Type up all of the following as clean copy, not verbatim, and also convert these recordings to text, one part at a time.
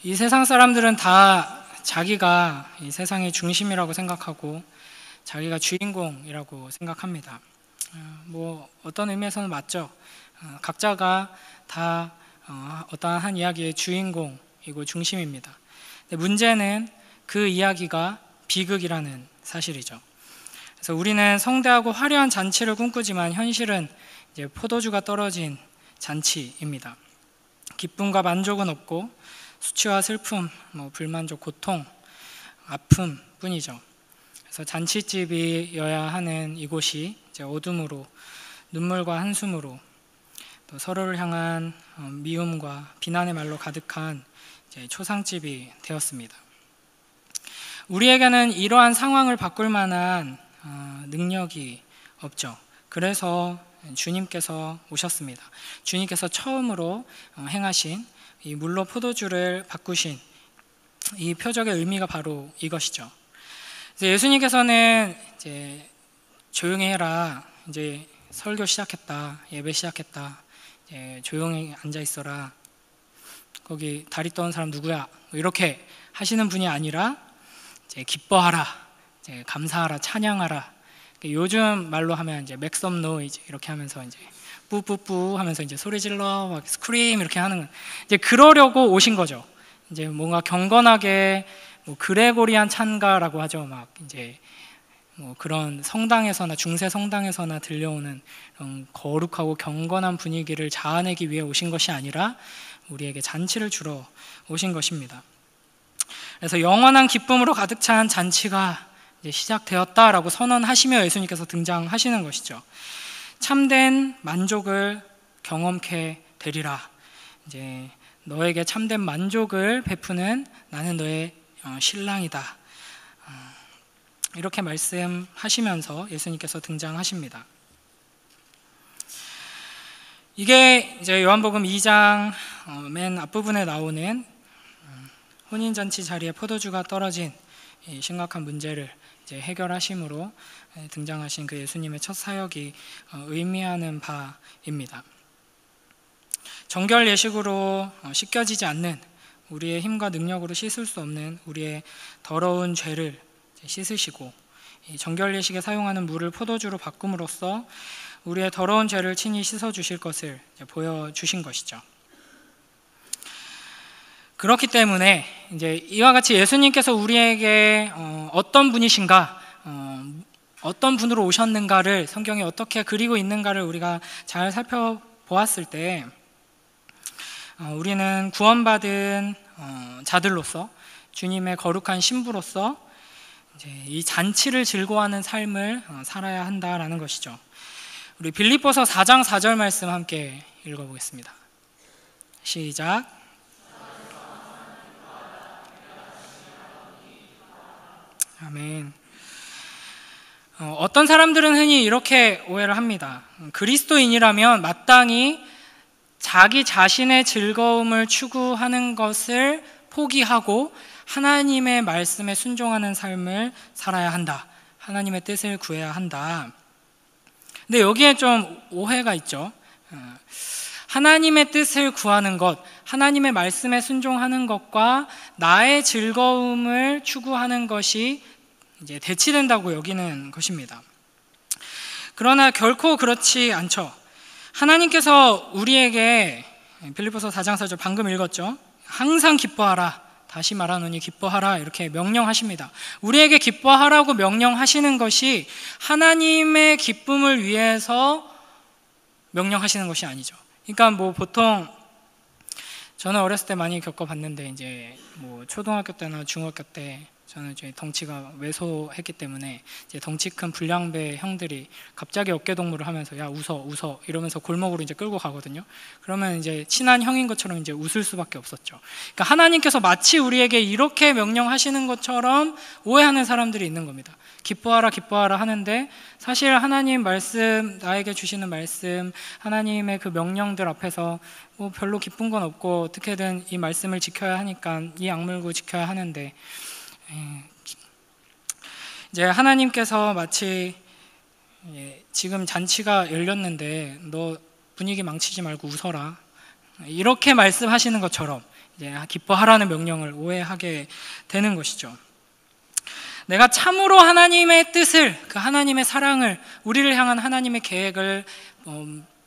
이 세상 사람들은 다 자기가 이 세상의 중심이라고 생각하고 자기가 주인공이라고 생각합니다. 뭐 어떤 의미에서는 맞죠. 각자가 다 어떠한 한 이야기의 주인공이고 중심입니다. 근데 문제는 그 이야기가 비극이라는 사실이죠. 그래서 우리는 성대하고 화려한 잔치를 꿈꾸지만 현실은 이제 포도주가 떨어진 잔치입니다. 기쁨과 만족은 없고 수치와 슬픔, 불만족, 고통, 아픔 뿐이죠. 그래서 잔치집이어야 하는 이곳이 이제 어둠으로, 눈물과 한숨으로, 또 서로를 향한 미움과 비난의 말로 가득한 이제 초상집이 되었습니다. 우리에게는 이러한 상황을 바꿀 만한 능력이 없죠. 그래서 주님께서 오셨습니다. 주님께서 처음으로 행하신 이 물로 포도주를 바꾸신 이 표적의 의미가 바로 이것이죠. 예수님께서는 이제 조용히 해라, 이제 설교 시작했다, 예배 시작했다, 이제 조용히 앉아 있어라, 거기 다리 떠는 사람 누구야? 이렇게 하시는 분이 아니라 이제 기뻐하라, 이제 감사하라, 찬양하라. 요즘 말로 하면 이제 make some noise 이렇게 하면서 이제 뿌뿌뿌 하면서 이제 소리 질러, 막 스크림 이렇게 하는, 이제 그러려고 오신 거죠. 이제 뭔가 경건하게 그레고리안 찬가라고 하죠. 막 이제 그런 성당에서나 중세 성당에서나 들려오는 그런 거룩하고 경건한 분위기를 자아내기 위해 오신 것이 아니라 우리에게 잔치를 주러 오신 것입니다. 그래서 영원한 기쁨으로 가득 찬 잔치가 이제 시작되었다라고 선언하시며 예수님께서 등장하시는 것이죠. 참된 만족을 경험케 되리라. 이제 너에게 참된 만족을 베푸는 나는 너의 신랑이다. 이렇게 말씀하시면서 예수님께서 등장하십니다. 이게 이제 요한복음 2장 맨 앞부분에 나오는 혼인잔치 자리에 포도주가 떨어진 이 심각한 문제를 이제 해결하심으로 등장하신 그 예수님의 첫 사역이 의미하는 바입니다. 정결 예식으로 씻겨지지 않는, 우리의 힘과 능력으로 씻을 수 없는 우리의 더러운 죄를 씻으시고, 이 정결 예식에 사용하는 물을 포도주로 바꿈으로써 우리의 더러운 죄를 친히 씻어주실 것을 보여주신 것이죠. 그렇기 때문에 이제 이와 같이 예수님께서 우리에게 어떤 분이신가, 어떤 분으로 오셨는가를 성경이 어떻게 그리고 있는가를 우리가 잘 살펴보았을 때 우리는 구원받은 자들로서, 주님의 거룩한 신부로서 이제 이 잔치를 즐거워하는 삶을 살아야 한다라는 것이죠. 우리 빌립보서 4장 4절 말씀 함께 읽어보겠습니다. 시작. 아멘. 어떤 사람들은 흔히 이렇게 오해를 합니다. 그리스도인이라면 마땅히 자기 자신의 즐거움을 추구하는 것을 포기하고 하나님의 말씀에 순종하는 삶을 살아야 한다. 하나님의 뜻을 구해야 한다. 근데 여기에 좀 오해가 있죠. 하나님의 뜻을 구하는 것, 하나님의 말씀에 순종하는 것과 나의 즐거움을 추구하는 것이 이제 대치된다고 여기는 것입니다. 그러나 결코 그렇지 않죠. 하나님께서 우리에게 빌립보서 4장 4절 방금 읽었죠. 항상 기뻐하라, 다시 말하노니 기뻐하라, 이렇게 명령하십니다. 우리에게 기뻐하라고 명령하시는 것이 하나님의 기쁨을 위해서 명령하시는 것이 아니죠. 그러니까 보통 저는 어렸을 때 많이 겪어봤는데, 이제 초등학교 때나 중학교 때 저는 이제 덩치가 왜소했기 때문에 이제 덩치 큰 불량배 형들이 갑자기 어깨동무를 하면서 야 웃어 이러면서 골목으로 이제 끌고 가거든요. 그러면 이제 친한 형인 것처럼 이제 웃을 수밖에 없었죠. 그러니까 하나님께서 마치 우리에게 이렇게 명령하시는 것처럼 오해하는 사람들이 있는 겁니다. 기뻐하라 기뻐하라 하는데 사실 하나님 말씀, 나에게 주시는 말씀, 하나님의 그 명령들 앞에서 별로 기쁜 건 없고 어떻게든 이 말씀을 지켜야 하니까 이 악물고 지켜야 하는데, 이제 하나님께서 마치 지금 잔치가 열렸는데 너 분위기 망치지 말고 웃어라, 이렇게 말씀하시는 것처럼 이제 기뻐하라는 명령을 오해하게 되는 것이죠. 내가 참으로 하나님의 뜻을, 그 하나님의 사랑을, 우리를 향한 하나님의 계획을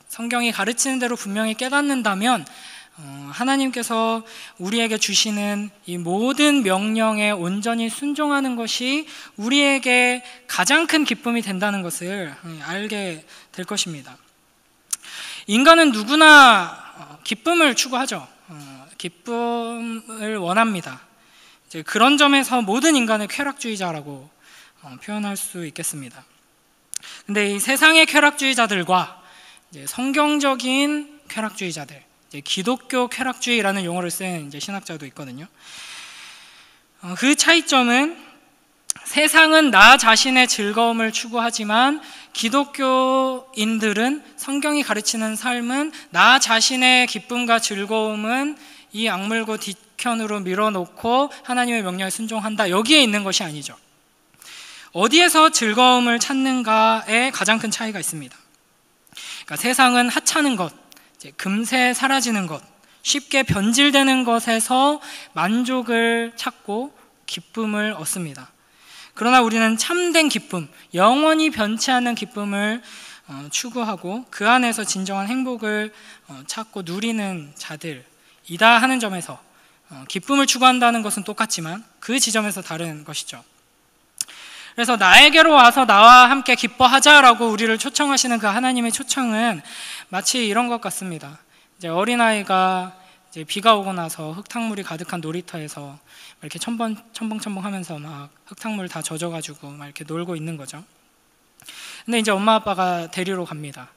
성경이 가르치는 대로 분명히 깨닫는다면 하나님께서 우리에게 주시는 이 모든 명령에 온전히 순종하는 것이 우리에게 가장 큰 기쁨이 된다는 것을 알게 될 것입니다. 인간은 누구나 기쁨을 추구하죠. 기쁨을 원합니다. 이제 그런 점에서 모든 인간을 쾌락주의자라고 표현할 수 있겠습니다. 근데 이 세상의 쾌락주의자들과 이제 성경적인 쾌락주의자들, 이제 기독교 쾌락주의라는 용어를 쓴 이제 신학자도 있거든요. 그 차이점은 세상은 나 자신의 즐거움을 추구하지만 기독교인들은, 성경이 가르치는 삶은 나 자신의 기쁨과 즐거움은 이 악물고 뒷편으로 밀어놓고 하나님의 명령에 순종한다, 여기에 있는 것이 아니죠. 어디에서 즐거움을 찾는가에 가장 큰 차이가 있습니다. 그러니까 세상은 하찮은 것, 이제 금세 사라지는 것, 쉽게 변질되는 것에서 만족을 찾고 기쁨을 얻습니다. 그러나 우리는 참된 기쁨, 영원히 변치 않는 기쁨을 추구하고 그 안에서 진정한 행복을 찾고 누리는 자들이다 하는 점에서 기쁨을 추구한다는 것은 똑같지만 그 지점에서 다른 것이죠. 그래서 나에게로 와서 나와 함께 기뻐하자라고 우리를 초청하시는 그 하나님의 초청은 마치 이런 것 같습니다. 이제 어린아이가 이제 비가 오고 나서 흙탕물이 가득한 놀이터에서 이렇게 첨벙첨벙 하면서 막 흙탕물 다 젖어가지고 막 이렇게 놀고 있는 거죠. 근데 이제 엄마 아빠가 데리러 갑니다.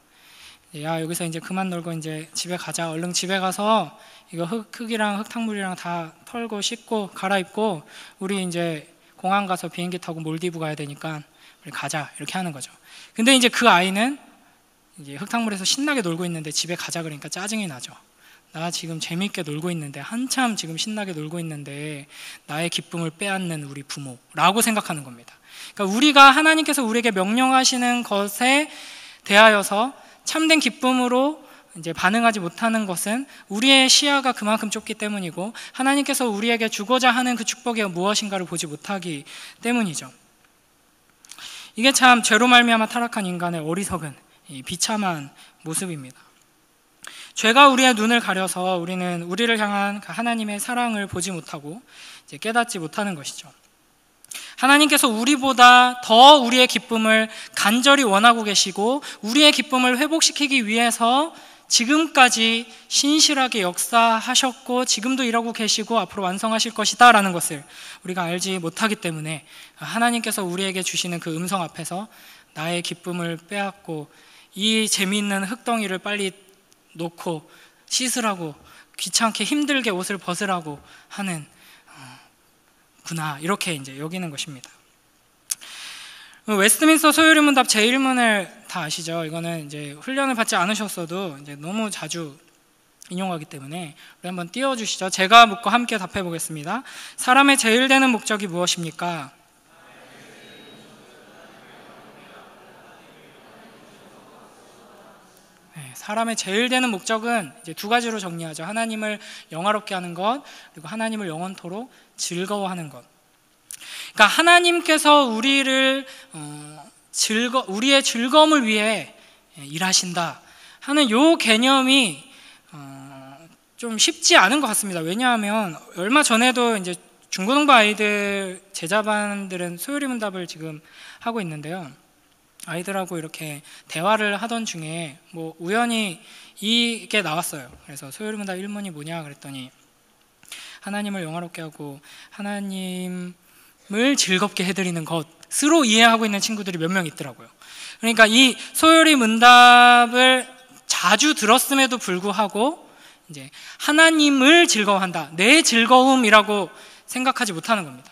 야, 여기서 이제 그만 놀고 이제 집에 가자. 얼른 집에 가서 이거 흙이랑 흙탕물이랑 다 털고 씻고 갈아입고 우리 이제 공항 가서 비행기 타고 몰디브 가야 되니까 우리 가자, 이렇게 하는 거죠. 근데 이제 그 아이는 이제 흙탕물에서 신나게 놀고 있는데 집에 가자 그러니까 짜증이 나죠. 나 지금 재미있게 놀고 있는데, 한참 지금 신나게 놀고 있는데 나의 기쁨을 빼앗는 우리 부모라고 생각하는 겁니다. 그러니까 우리가 하나님께서 우리에게 명령하시는 것에 대하여서 참된 기쁨으로 이제 반응하지 못하는 것은 우리의 시야가 그만큼 좁기 때문이고, 하나님께서 우리에게 주고자 하는 그 축복이 무엇인가를 보지 못하기 때문이죠. 이게 참 죄로 말미암아 타락한 인간의 어리석은 비참한 모습입니다. 죄가 우리의 눈을 가려서 우리는 우리를 향한 하나님의 사랑을 보지 못하고 이제 깨닫지 못하는 것이죠. 하나님께서 우리보다 더 우리의 기쁨을 간절히 원하고 계시고 우리의 기쁨을 회복시키기 위해서 지금까지 신실하게 역사하셨고 지금도 일하고 계시고 앞으로 완성하실 것이다 라는 것을 우리가 알지 못하기 때문에 하나님께서 우리에게 주시는 그 음성 앞에서 나의 기쁨을 빼앗고 이 재미있는 흙덩이를 빨리 놓고 씻으라고, 귀찮게 힘들게 옷을 벗으라고 하는 구나, 이렇게 이제 여기는 것입니다. 웨스트민스터 소요리문답 제1문을 다 아시죠? 이거는 이제 훈련을 받지 않으셨어도 이제 너무 자주 인용하기 때문에 우리 한번 띄워주시죠. 제가 묻고 함께 답해 보겠습니다. 사람의 제일 되는 목적이 무엇입니까? 사람의 제일 되는 목적은 이제 두 가지로 정리하죠. 하나님을 영화롭게 하는 것, 그리고 하나님을 영원토록 즐거워하는 것. 그러니까 하나님께서 우리의 즐거움을 위해 일하신다 하는 요 개념이 좀 쉽지 않은 것 같습니다. 왜냐하면 얼마 전에도 이제 중고등부 아이들 제자반들은 소요리문답을 지금 하고 있는데요. 아이들하고 이렇게 대화를 하던 중에 뭐 우연히 이게 나왔어요. 그래서 소요리문답 1문이 뭐냐 그랬더니 하나님을 영화롭게 하고 하나님을 즐겁게 해드리는 것으로 이해하고 있는 친구들이 몇 명 있더라고요. 그러니까 이 소요리문답을 자주 들었음에도 불구하고 이제 하나님을 즐거워한다, 내 즐거움이라고 생각하지 못하는 겁니다.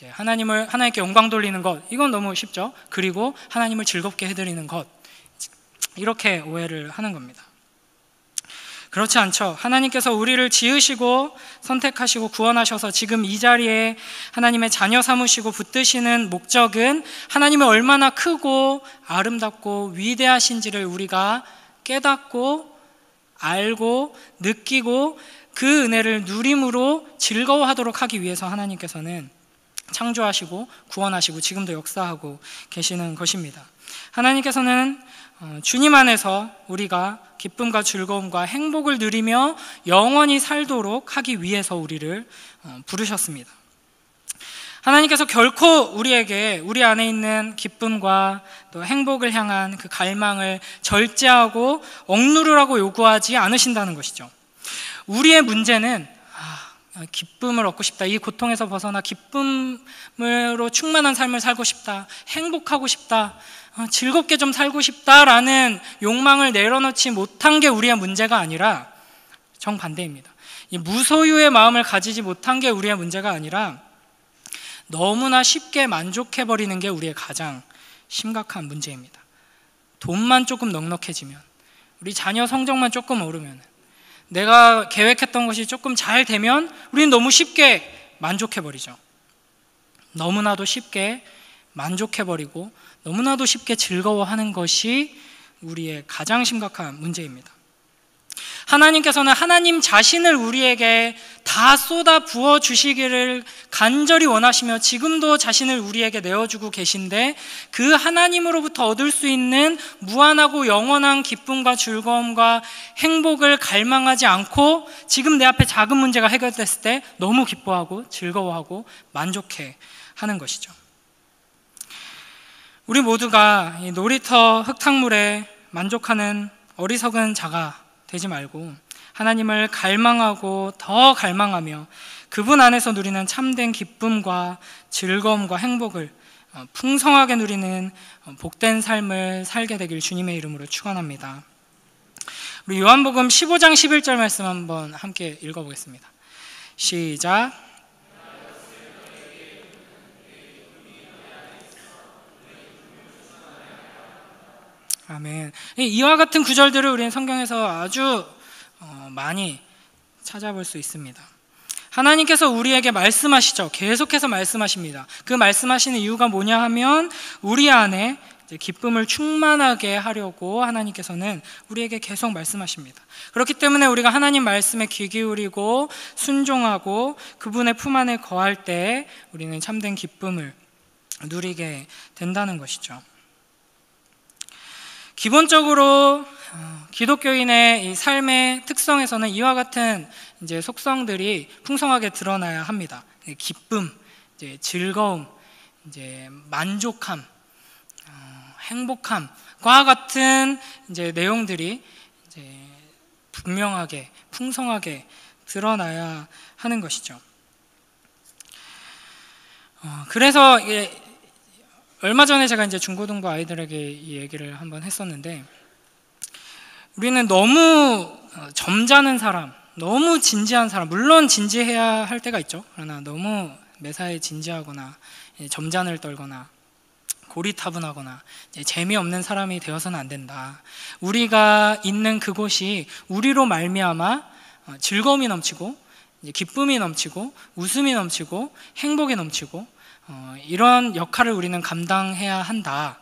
하나님께 영광 돌리는 것, 이건 너무 쉽죠. 그리고 하나님을 즐겁게 해드리는 것, 이렇게 오해를 하는 겁니다. 그렇지 않죠. 하나님께서 우리를 지으시고 선택하시고 구원하셔서 지금 이 자리에 하나님의 자녀 삼으시고 붙드시는 목적은 하나님이 얼마나 크고 아름답고 위대하신지를 우리가 깨닫고 알고 느끼고 그 은혜를 누림으로 즐거워하도록 하기 위해서 하나님께서는 창조하시고 구원하시고 지금도 역사하고 계시는 것입니다. 하나님께서는 주님 안에서 우리가 기쁨과 즐거움과 행복을 누리며 영원히 살도록 하기 위해서 우리를 부르셨습니다. 하나님께서 결코 우리에게 우리 안에 있는 기쁨과 또 행복을 향한 그 갈망을 절제하고 억누르라고 요구하지 않으신다는 것이죠. 우리의 문제는 기쁨을 얻고 싶다, 이 고통에서 벗어나 기쁨으로 충만한 삶을 살고 싶다, 행복하고 싶다, 즐겁게 좀 살고 싶다라는 욕망을 내려놓지 못한 게 우리의 문제가 아니라 정반대입니다. 이 무소유의 마음을 가지지 못한 게 우리의 문제가 아니라 너무나 쉽게 만족해버리는 게 우리의 가장 심각한 문제입니다. 돈만 조금 넉넉해지면, 우리 자녀 성적만 조금 오르면, 내가 계획했던 것이 조금 잘 되면 우리는 너무 쉽게 만족해버리죠. 너무나도 쉽게 만족해버리고 너무나도 쉽게 즐거워하는 것이 우리의 가장 심각한 문제입니다. 하나님께서는 하나님 자신을 우리에게 다 쏟아 부어 주시기를 간절히 원하시며 지금도 자신을 우리에게 내어주고 계신데, 그 하나님으로부터 얻을 수 있는 무한하고 영원한 기쁨과 즐거움과 행복을 갈망하지 않고 지금 내 앞에 작은 문제가 해결됐을 때 너무 기뻐하고 즐거워하고 만족해 하는 것이죠. 우리 모두가 이 놀이터 흙탕물에 만족하는 어리석은 자가 되지 말고 하나님을 갈망하고 더 갈망하며 그분 안에서 누리는 참된 기쁨과 즐거움과 행복을 풍성하게 누리는 복된 삶을 살게 되길 주님의 이름으로 축원합니다. 우리 요한복음 15장 11절 말씀 한번 함께 읽어보겠습니다. 시작. 아멘. 이와 같은 구절들을 우리는 성경에서 아주 많이 찾아볼 수 있습니다. 하나님께서 우리에게 말씀하시죠. 계속해서 말씀하십니다. 그 말씀하시는 이유가 뭐냐 하면 우리 안에 기쁨을 충만하게 하려고 하나님께서는 우리에게 계속 말씀하십니다. 그렇기 때문에 우리가 하나님 말씀에 귀 기울이고 순종하고 그분의 품 안에 거할 때 우리는 참된 기쁨을 누리게 된다는 것이죠. 기본적으로 기독교인의 이 삶의 특성에서는 이와 같은 이제 속성들이 풍성하게 드러나야 합니다. 기쁨, 이제 즐거움, 이제 만족함, 행복함과 같은 이제 내용들이 이제 분명하게 풍성하게 드러나야 하는 것이죠. 그래서 얼마 전에 제가 이제 중고등부 아이들에게 이 얘기를 한번 했었는데, 우리는 너무 점잖은 사람, 너무 진지한 사람, 물론 진지해야 할 때가 있죠. 그러나 너무 매사에 진지하거나 점잔을 떨거나 고리타분하거나 재미없는 사람이 되어서는 안 된다. 우리가 있는 그곳이 우리로 말미암아 즐거움이 넘치고 기쁨이 넘치고 웃음이 넘치고 행복이 넘치고 이런 역할을 우리는 감당해야 한다.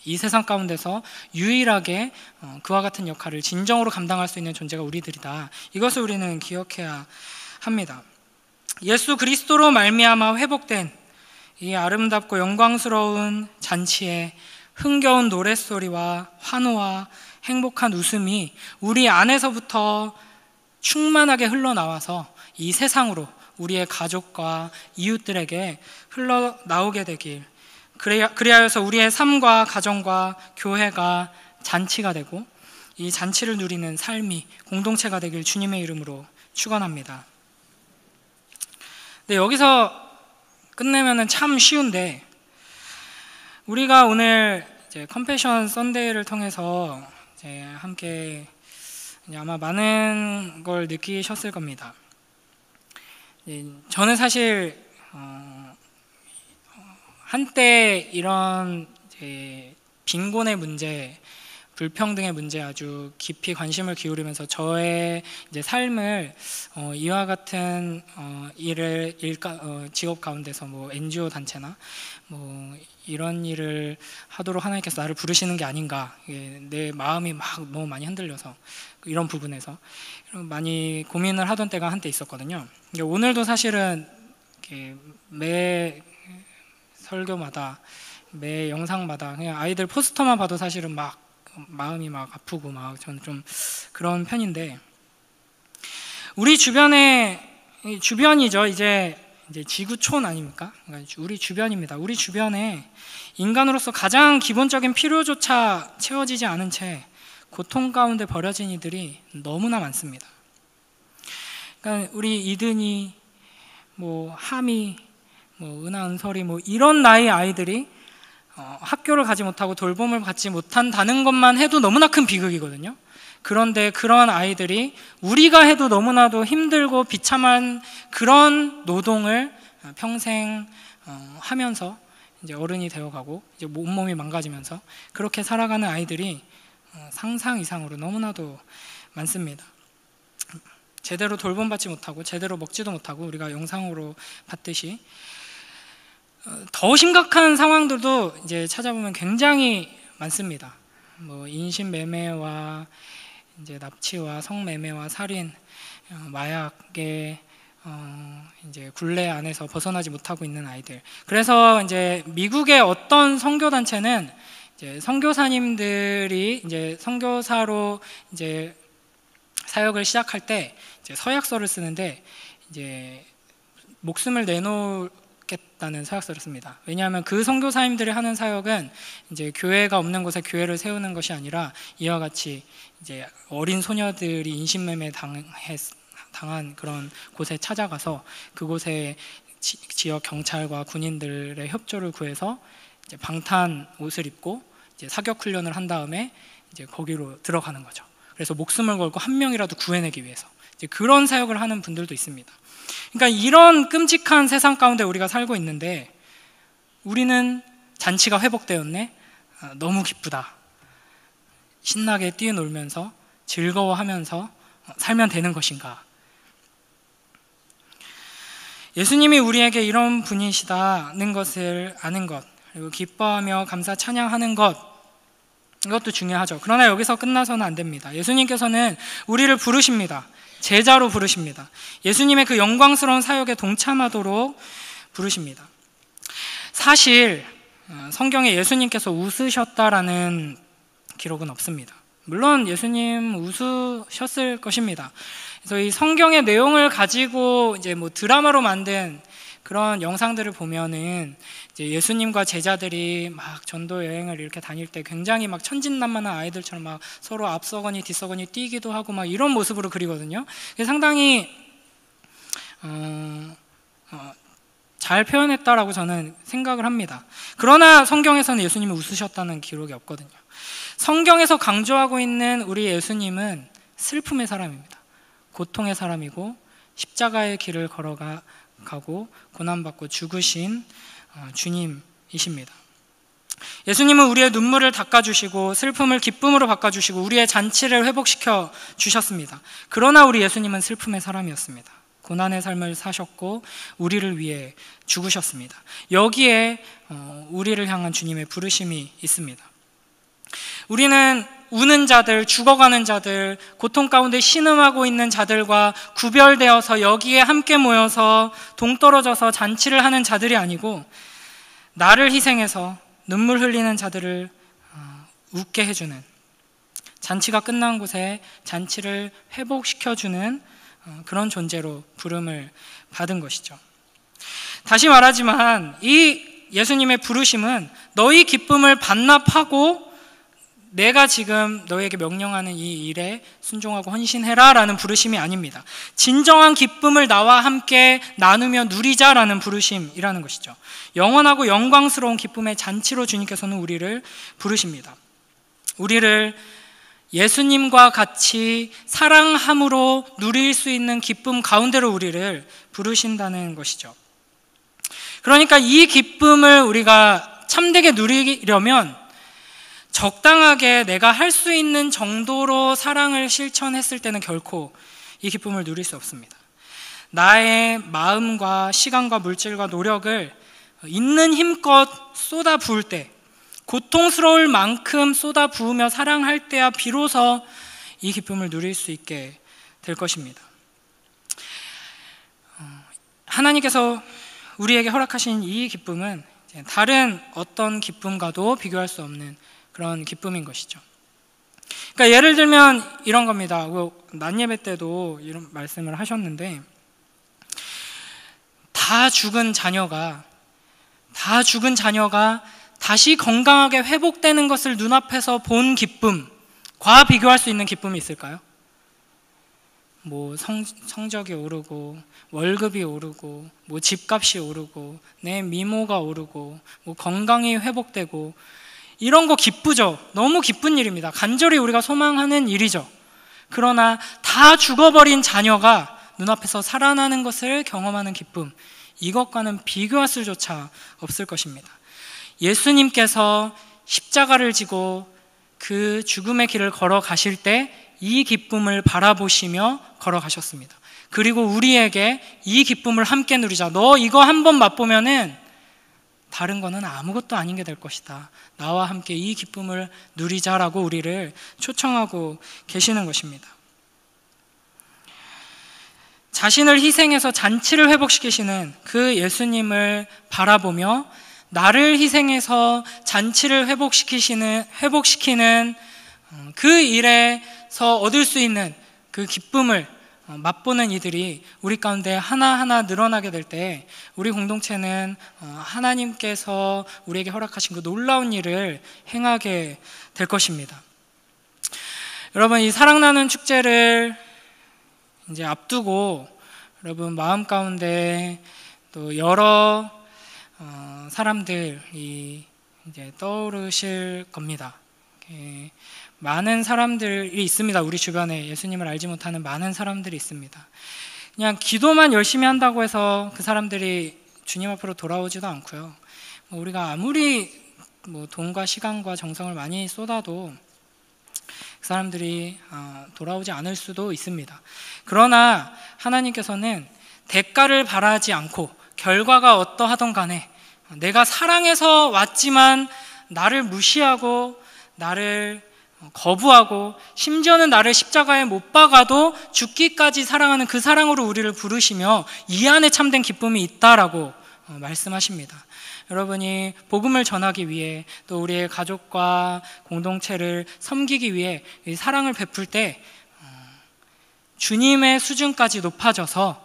이 세상 가운데서 유일하게 그와 같은 역할을 진정으로 감당할 수 있는 존재가 우리들이다. 이것을 우리는 기억해야 합니다. 예수 그리스도로 말미암아 회복된 이 아름답고 영광스러운 잔치에 흥겨운 노랫소리와 환호와 행복한 웃음이 우리 안에서부터 충만하게 흘러나와서 이 세상으로 우리의 가족과 이웃들에게 흘러나오게 되길, 그리하여서 우리의 삶과 가정과 교회가 잔치가 되고 이 잔치를 누리는 삶이 공동체가 되길 주님의 이름으로 축원합니다. 네, 여기서 끝내면은 참 쉬운데, 우리가 오늘 이제 컴패션 썬데이를 통해서 이제 함께 이제 아마 많은 걸 느끼셨을 겁니다. 저는 사실 한때 이런 이제 빈곤의 문제, 불평등의 문제에 아주 깊이 관심을 기울이면서 저의 이제 삶을 이와 같은 직업 가운데서 뭐 NGO 단체나 뭐 이런 일을 하도록 하나님께서 나를 부르시는 게 아닌가, 내 마음이 막 너무 많이 흔들려서 이런 부분에서 많이 고민을 하던 때가 한때 있었거든요. 오늘도 사실은 매 설교마다 매 영상마다 그냥 아이들 포스터만 봐도 사실은 막 마음이 막 아프고 막 저는 좀 그런 편인데, 우리 주변에 주변이죠. 이제 지구촌 아닙니까? 그러니까 우리 주변입니다. 우리 주변에 인간으로서 가장 기본적인 필요조차 채워지지 않은 채 고통 가운데 버려진 이들이 너무나 많습니다. 그러니까 우리 이든이, 뭐 하미, 뭐 은하, 은설이, 뭐 이런 나이 아이들이 학교를 가지 못하고 돌봄을 받지 못한다는 것만 해도 너무나 큰 비극이거든요. 그런데 그런 아이들이 우리가 해도 너무나도 힘들고 비참한 그런 노동을 평생 하면서 이제 어른이 되어가고 이제 온몸이 망가지면서 그렇게 살아가는 아이들이 상상 이상으로 너무나도 많습니다. 제대로 돌봄받지 못하고 제대로 먹지도 못하고 우리가 영상으로 봤듯이 더 심각한 상황들도 이제 찾아보면 굉장히 많습니다. 뭐 인신매매와 이제 납치와 성매매와 살인, 마약의 이제 굴레 안에서 벗어나지 못하고 있는 아이들. 그래서 이제 미국의 어떤 선교단체는 이제 선교사님들이 이제 선교사로 이제 사역을 시작할 때 이제 서약서를 쓰는데 이제 목숨을 내놓겠다는 서약서를 씁니다. 왜냐하면 그 선교사님들이 하는 사역은 이제 교회가 없는 곳에 교회를 세우는 것이 아니라 이와 같이 이제 어린 소녀들이 인신매매 당한 그런 곳에 찾아가서 그곳에 지역 경찰과 군인들의 협조를 구해서 이제 방탄 옷을 입고 이제 사격 훈련을 한 다음에 이제 거기로 들어가는 거죠. 그래서 목숨을 걸고 한 명이라도 구해내기 위해서 이제 그런 사역을 하는 분들도 있습니다. 그러니까 이런 끔찍한 세상 가운데 우리가 살고 있는데 우리는 잔치가 회복되었네, 너무 기쁘다, 신나게 뛰어놀면서 즐거워하면서 살면 되는 것인가? 예수님이 우리에게 이런 분이시다는 것을 아는 것, 그리고 기뻐하며 감사 찬양하는 것, 이것도 중요하죠. 그러나 여기서 끝나서는 안 됩니다. 예수님께서는 우리를 부르십니다. 제자로 부르십니다. 예수님의 그 영광스러운 사역에 동참하도록 부르십니다. 사실 성경에 예수님께서 웃으셨다라는 기록은 없습니다. 물론 예수님 웃으셨을 것입니다. 그래서 이 성경의 내용을 가지고 이제 뭐 드라마로 만든 그런 영상들을 보면은 이제 예수님과 제자들이 막 전도 여행을 이렇게 다닐 때 굉장히 막 천진난만한 아이들처럼 막 서로 앞서거니 뒤서거니 뛰기도 하고 막 이런 모습으로 그리거든요. 상당히 잘 표현했다라고 저는 생각을 합니다. 그러나 성경에서는 예수님이 웃으셨다는 기록이 없거든요. 성경에서 강조하고 있는 우리 예수님은 슬픔의 사람입니다. 고통의 사람이고 십자가의 길을 걸어가고 고난받고 죽으신 주님이십니다. 예수님은 우리의 눈물을 닦아주시고 슬픔을 기쁨으로 바꿔주시고 우리의 잔치를 회복시켜 주셨습니다. 그러나 우리 예수님은 슬픔의 사람이었습니다. 고난의 삶을 사셨고 우리를 위해 죽으셨습니다. 여기에 우리를 향한 주님의 부르심이 있습니다. 우리는 우는 자들, 죽어가는 자들, 고통 가운데 신음하고 있는 자들과 구별되어서 여기에 함께 모여서 동떨어져서 잔치를 하는 자들이 아니고 나를 희생해서 눈물 흘리는 자들을 웃게 해주는, 잔치가 끝난 곳에 잔치를 회복시켜주는 그런 존재로 부름을 받은 것이죠. 다시 말하지만 이 예수님의 부르심은 너희 기쁨을 반납하고 내가 지금 너에게 명령하는 이 일에 순종하고 헌신해라 라는 부르심이 아닙니다. 진정한 기쁨을 나와 함께 나누며 누리자라는 부르심이라는 것이죠. 영원하고 영광스러운 기쁨의 잔치로 주님께서는 우리를 부르십니다. 우리를 예수님과 같이 사랑함으로 누릴 수 있는 기쁨 가운데로 우리를 부르신다는 것이죠. 그러니까 이 기쁨을 우리가 참되게 누리려면 적당하게 내가 할 수 있는 정도로 사랑을 실천했을 때는 결코 이 기쁨을 누릴 수 없습니다. 나의 마음과 시간과 물질과 노력을 있는 힘껏 쏟아 부을 때, 고통스러울 만큼 쏟아 부으며 사랑할 때야 비로소 이 기쁨을 누릴 수 있게 될 것입니다. 하나님께서 우리에게 허락하신 이 기쁨은 다른 어떤 기쁨과도 비교할 수 없는 그런 기쁨인 것이죠. 그러니까 예를 들면 이런 겁니다. 낮 예배 때도 이런 말씀을 하셨는데, 다 죽은 자녀가 다시 건강하게 회복되는 것을 눈앞에서 본 기쁨과 비교할 수 있는 기쁨이 있을까요? 성적이 오르고, 월급이 오르고, 집값이 오르고, 내 미모가 오르고, 건강이 회복되고, 이런 거 기쁘죠. 너무 기쁜 일입니다. 간절히 우리가 소망하는 일이죠. 그러나 다 죽어버린 자녀가 눈앞에서 살아나는 것을 경험하는 기쁨, 이것과는 비교할 수조차 없을 것입니다. 예수님께서 십자가를 지고 그 죽음의 길을 걸어가실 때 이 기쁨을 바라보시며 걸어가셨습니다. 그리고 우리에게 이 기쁨을 함께 누리자. 너 이거 한번 맛보면은 다른 거는 아무것도 아닌 게 될 것이다. 나와 함께 이 기쁨을 누리자라고 우리를 초청하고 계시는 것입니다. 자신을 희생해서 잔치를 회복시키시는 그 예수님을 바라보며 나를 희생해서 잔치를 회복시키는 그 일에서 얻을 수 있는 그 기쁨을 맛보는 이들이 우리 가운데 하나하나 늘어나게 될 때 우리 공동체는 하나님께서 우리에게 허락하신 그 놀라운 일을 행하게 될 것입니다. 여러분, 이 사랑 나눈 축제를 이제 앞두고 여러분 마음 가운데 또 여러 사람들이 이제 떠오르실 겁니다. 많은 사람들이 있습니다. 우리 주변에 예수님을 알지 못하는 많은 사람들이 있습니다. 그냥 기도만 열심히 한다고 해서 그 사람들이 주님 앞으로 돌아오지도 않고요. 우리가 아무리 돈과 시간과 정성을 많이 쏟아도 그 사람들이 돌아오지 않을 수도 있습니다. 그러나 하나님께서는 대가를 바라지 않고 결과가 어떠하던 간에 내가 사랑해서 왔지만 나를 무시하고 나를 거부하고 심지어는 나를 십자가에 못 박아도 죽기까지 사랑하는 그 사랑으로 우리를 부르시며 이 안에 참된 기쁨이 있다라고 말씀하십니다. 여러분이 복음을 전하기 위해 또 우리의 가족과 공동체를 섬기기 위해 이 사랑을 베풀 때 주님의 수준까지 높아져서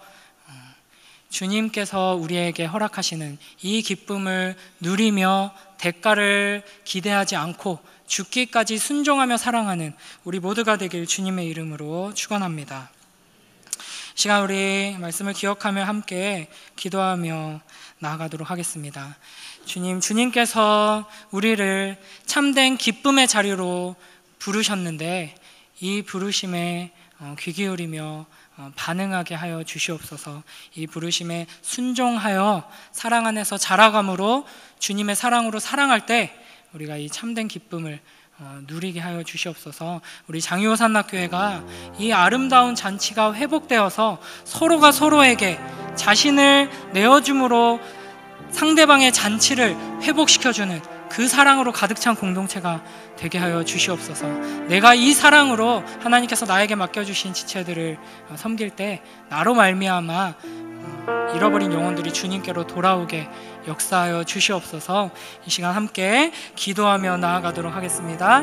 주님께서 우리에게 허락하시는 이 기쁨을 누리며 대가를 기대하지 않고 죽기까지 순종하며 사랑하는 우리 모두가 되길 주님의 이름으로 축원합니다. 시간 우리 말씀을 기억하며 함께 기도하며 나아가도록 하겠습니다. 주님께서 우리를 참된 기쁨의 자리로 부르셨는데 이 부르심에 귀 기울이며 반응하게 하여 주시옵소서. 이 부르심에 순종하여 사랑 안에서 자라감으로 주님의 사랑으로 사랑할 때 우리가 이 참된 기쁨을 누리게 하여 주시옵소서. 우리 장유호산학교회가 이 아름다운 잔치가 회복되어서 서로가 서로에게 자신을 내어줌으로 상대방의 잔치를 회복시켜주는 그 사랑으로 가득 찬 공동체가 되게 하여 주시옵소서. 내가 이 사랑으로 하나님께서 나에게 맡겨주신 지체들을 섬길 때 나로 말미암아 잃어버린 영혼들이 주님께로 돌아오게 역사하여 주시옵소서. 이 시간 함께 기도하며 나아가도록 하겠습니다.